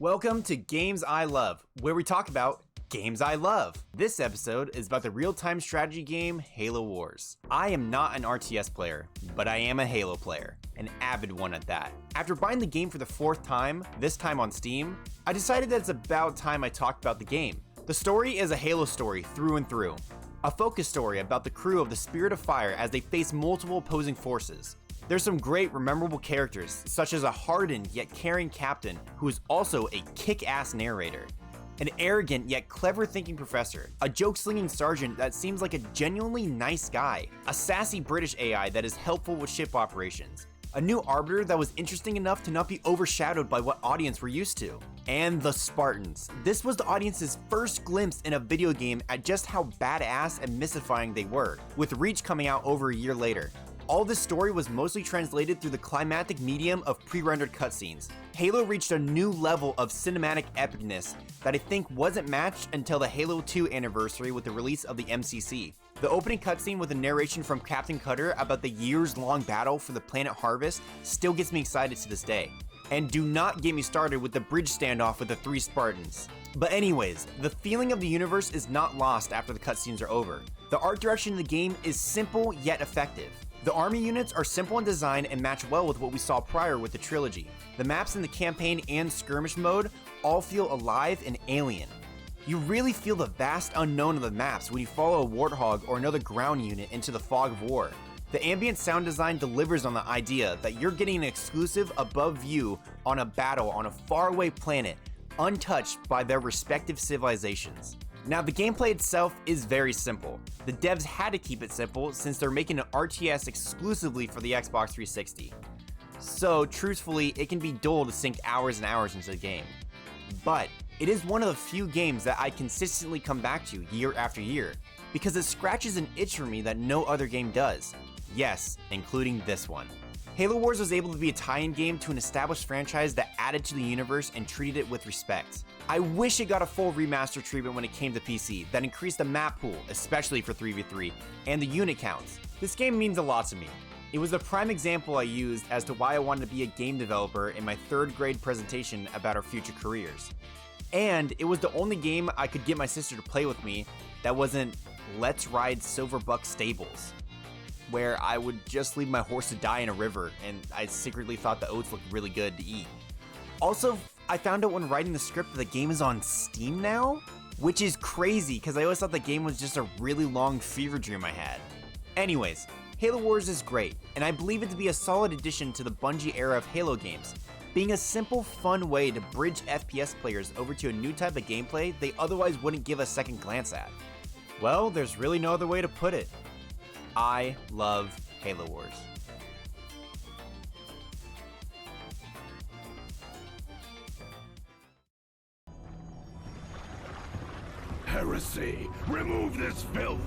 Welcome to Games I Love, where we talk about games I love. This episode is about the real-time strategy game Halo Wars. I am not an RTS player, but I am a Halo player, an avid one at that. After buying the game for the fourth time, this time on Steam, I decided that it's about time I talked about the game. The story is a Halo story through and through. A focus story about the crew of the Spirit of Fire as they face multiple opposing forces. There's some great memorable characters, such as a hardened yet caring captain who is also a kick-ass narrator, an arrogant yet clever thinking professor, a joke-slinging sergeant that seems like a genuinely nice guy, a sassy British AI that is helpful with ship operations, a new arbiter that was interesting enough to not be overshadowed by what audience we're used to, and the Spartans. This was the audience's first glimpse in a video game at just how badass and mystifying they were, with Reach coming out over a year later. All this story was mostly translated through the climactic medium of pre-rendered cutscenes. Halo reached a new level of cinematic epicness that I think wasn't matched until the Halo 2 anniversary with the release of the MCC. The opening cutscene with a narration from Captain Cutter about the years-long battle for the planet Harvest still gets me excited to this day. And do not get me started with the bridge standoff with the 3 Spartans. But anyways, the feeling of the universe is not lost after the cutscenes are over. The art direction of the game is simple yet effective. The army units are simple in design and match well with what we saw prior with the trilogy. The maps in the campaign and skirmish mode all feel alive and alien. You really feel the vast unknown of the maps when you follow a Warthog or another ground unit into the fog of war. The ambient sound design delivers on the idea that you're getting an exclusive above view on a battle on a faraway planet, untouched by their respective civilizations. Now, the gameplay itself is very simple. The devs had to keep it simple since they're making an RTS exclusively for the Xbox 360. So, truthfully, it can be dull to sink hours and hours into the game. But it is one of the few games that I consistently come back to year after year, because it scratches an itch for me that no other game does. Yes, including this one. Halo Wars was able to be a tie-in game to an established franchise that added to the universe and treated it with respect. I wish it got a full remaster treatment when it came to PC that increased the map pool, especially for 3v3, and the unit counts. This game means a lot to me. It was the prime example I used as to why I wanted to be a game developer in my 3rd grade presentation about our future careers. And it was the only game I could get my sister to play with me that wasn't Let's Ride Silverbuck Stables, where I would just leave my horse to die in a river and I secretly thought the oats looked really good to eat. Also, I found out when writing the script that the game is on Steam now, which is crazy because I always thought the game was just a really long fever dream I had. Anyways, Halo Wars is great, and I believe it to be a solid addition to the Bungie era of Halo games, being a simple, fun way to bridge FPS players over to a new type of gameplay they otherwise wouldn't give a second glance at. Well, there's really no other way to put it. I love Halo Wars. Heresy! Remove this filth!